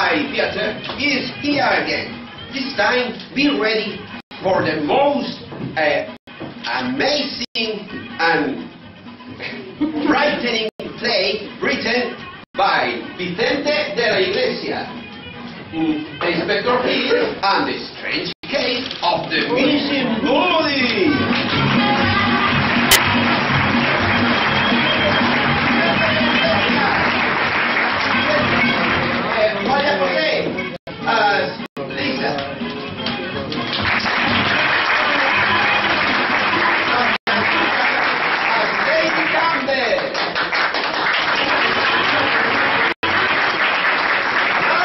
Sky Theatre is here again. This time, be ready for the most amazing and frightening play written by Vicente de la Iglesia, Inspector Higgins and the Strange Case of the Missing Body. Vaya José, Lisa. Lady Campbell.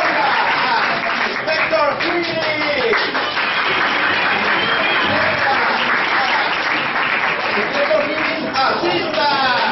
Laura, Inspector Higgins. Inspector Higgins, assistant.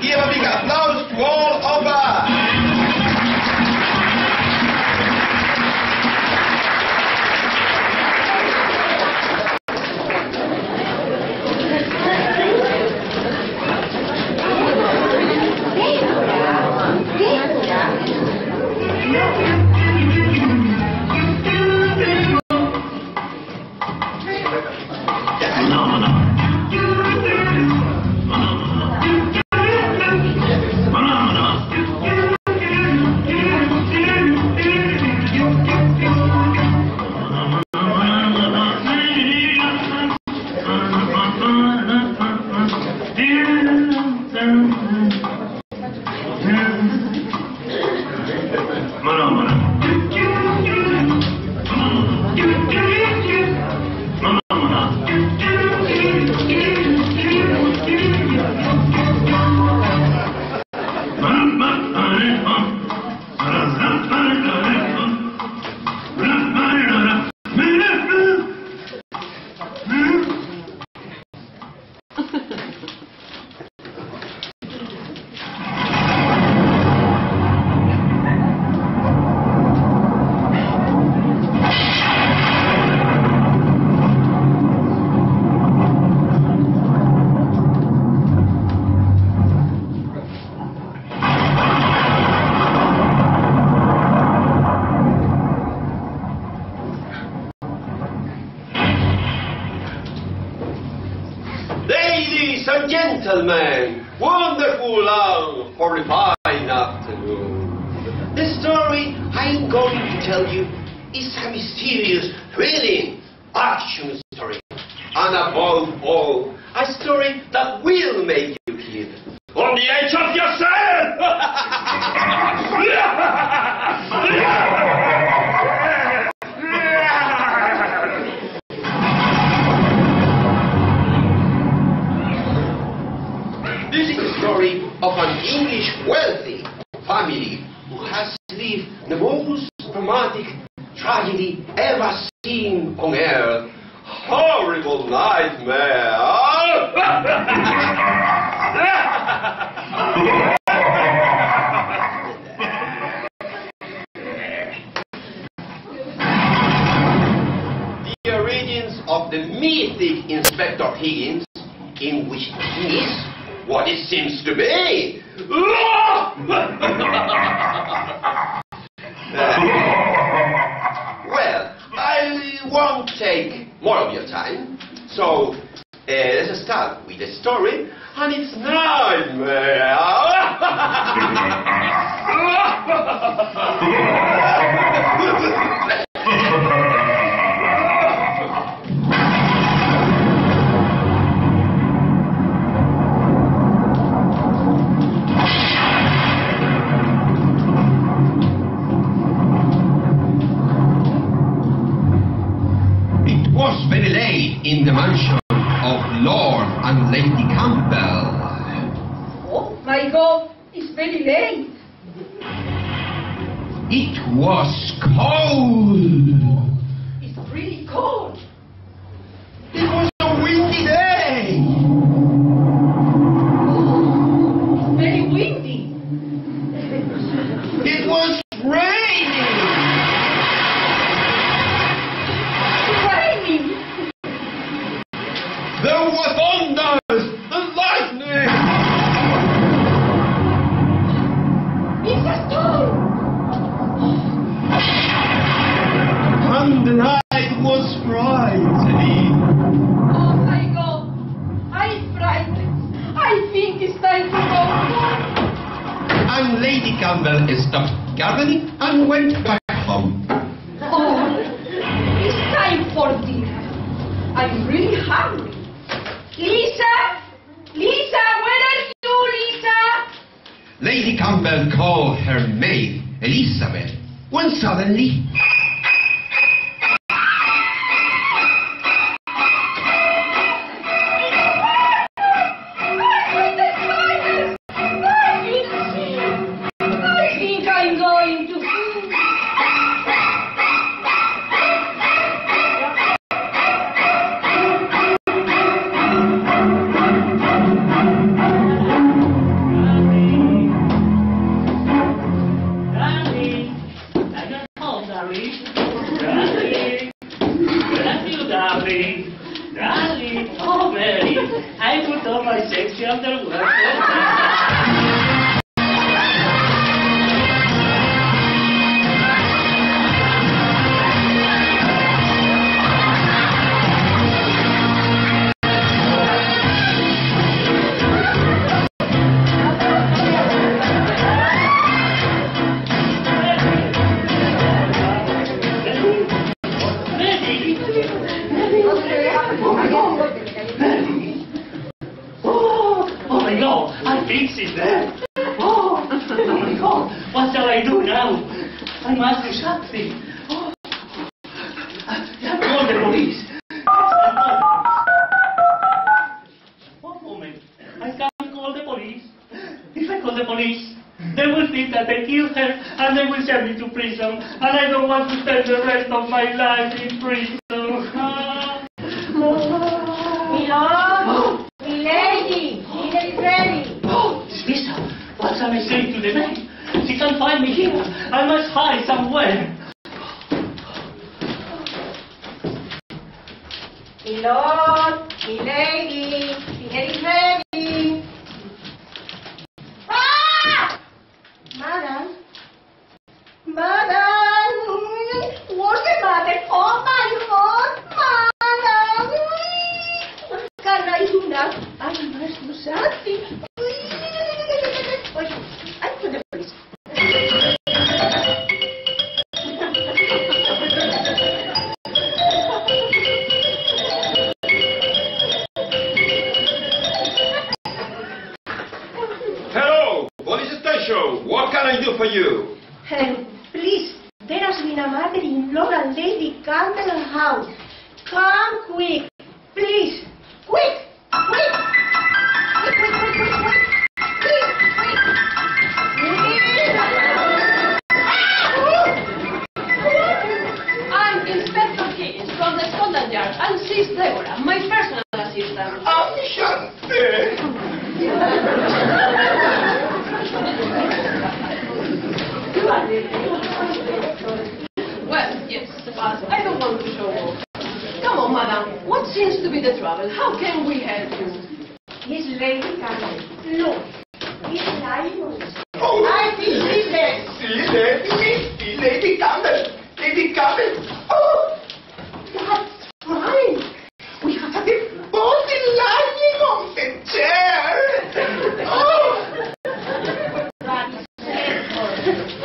Give a big applause to all of us. Ladies and gentlemen, wonderful and horrifying afternoon. The story I'm going to tell you is a mysterious, thrilling action story. And above all, a story that will make you feel on the edge of your seat! This is the story of an English wealthy family who has lived the most dramatic tragedy ever seen on earth. Horrible nightmare! The origins of the mythic Inspector Higgins, in which he is what it seems to be. Well, I won't take more of your time, so let's start with the story and its nightmare. Very late in the mansion of Lord and Lady Campbell. Oh my God, it's very late. It was cold. It's really cold. thunders and lightning. It's a storm! And the night was frightening. Oh my God! I'm frightened. I think it's time to go home. And Lady Campbell stopped gardening and went back home. Oh, it's time for dinner. I'm really hungry. Lisa? Lisa, where are you, Lisa? Lady Campbell called her maid, Elizabeth, when suddenly... I think I'm going to... Darling, oh Mary, I put on my sexy underwear. Oh my God, I fixed it there. Oh my God, what shall I do now? I must do something. Oh, call the police. One moment, I can't call the police. If I call the police, they will think that I killed her and they will send me to prison. And I don't want to spend the rest of my life in prison. Milord! Milady! Dinner is ready! Oh, Lisa, what shall I say to the maid? She can't find me here. I must hide somewhere. Milord! Milady! Dinner is ready! Ah! Madam? Madam! What's the matter? Oh my God! Madam! What can I do now? I must do something. I'm for the police. Hello, police station. What can I do for you? Please, there has been a matter in Laura Lady Campbell's house. Come quick, please. Quick! Quick! Quick, quick, quick, quick, quick! Quick, quick! I'm Inspector Higgins from the Scotland Yard, and she's Deborah, my personal assistant. Well, yes, but I don't want to show off. Come on, madam. What seems to be the trouble? How can we help you? Miss Lady Campbell, look. It's lying. Oh, I think she's dead. Lady Campbell! Lady Campbell! Oh, That's fine. we have a body lying on the chair! Oh!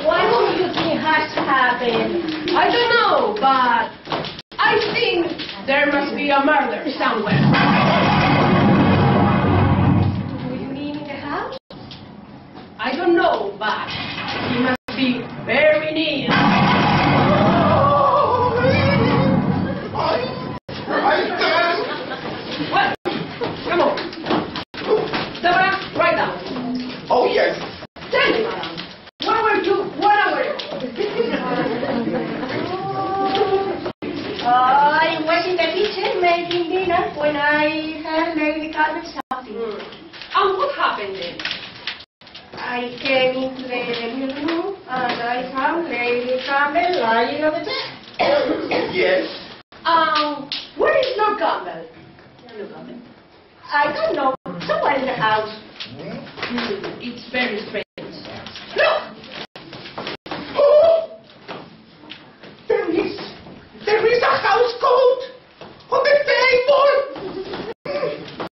What do you think has happened? I don't know, but I think there must be a murder somewhere. Do you mean in the house? I don't know, but he must be very near. Well, come on. Deborah, write down. Oh, yes. Tell me, madam. Where were you 1 hour ago? I was in the kitchen making dinner when I heard Lady Campbell shouting. And what happened then? I came into the living room and I found Lady Campbell lying on the chair. Yes. Where is Lord Campbell? Lord Campbell? I don't know. Someone in the house. It's very strange. Look! Oh! There is a house coat on the table!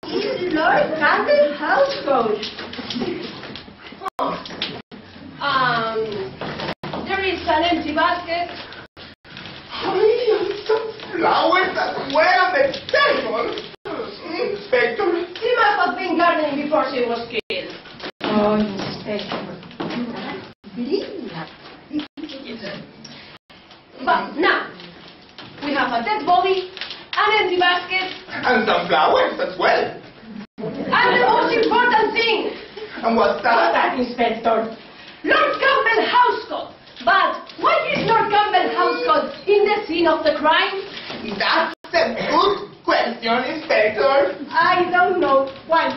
It's Lord Campbell's house coat. There is an empty basket. Some flowers as well on the table. Inspector. She must have been gardening before she was killed. Oh, Inspector. Believe But now, we have a dead body, an empty basket, And some flowers as well. and the most important thing, And what's that? that, Inspector. Lord Campbell house coat. But why is Lord Campbell house coat in the scene of the crime? That's a good question, Inspector. I don't know. Why?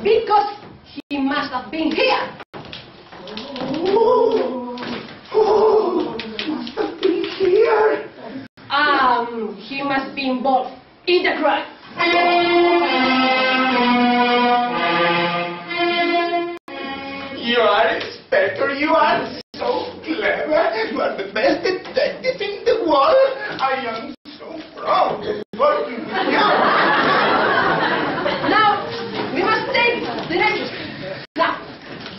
Because he must have been here. Oh, must have been here. He must be involved in the crime. You are, Inspector. You are so clever. You are the best detective in the world. I am so proud of working with you. Now, we must take the next step. Now,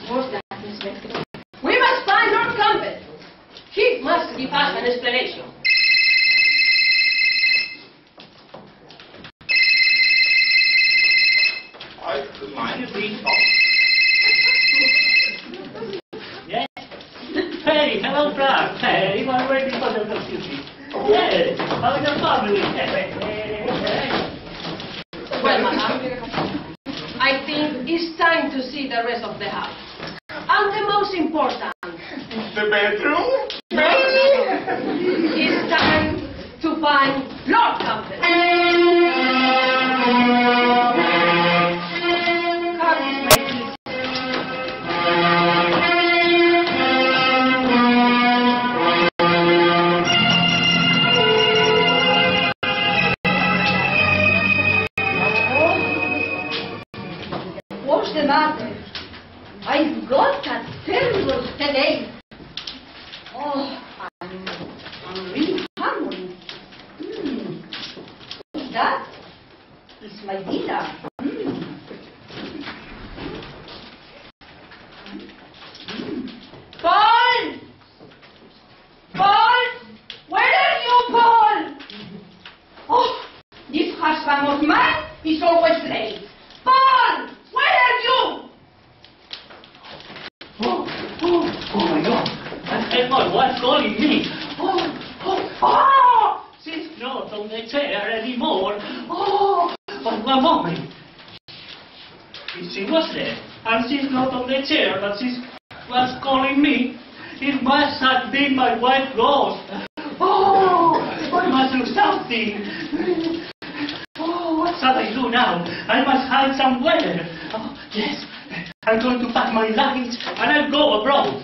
what's that, Inspector? We must find Lord Campbell. He must give us an explanation. I mind you being Yes? Hey, hello, Frank. Hey, I'm waiting for the computer. Yes, how's your family? Well, madam, I think it's time to see the rest of the house. And the most important, the bedroom. it's time to find Lord Campbell. Come this way, please. What's the matter? I've got a terrible headache. Oh, I'm really hungry. What's that? It's my dinner. Paul! Paul! Where are you, Paul? Oh, this husband of mine is always late. Paul! Where are you? Oh my God! And my wife calling me. She's not on the chair anymore. But one moment. If she was there, and she's not on the chair, but she was calling me, it must have been my wife Rose. I must do something. What shall I do now? I must hide somewhere. Yes, I'm going to pack my luggage and I'll go abroad.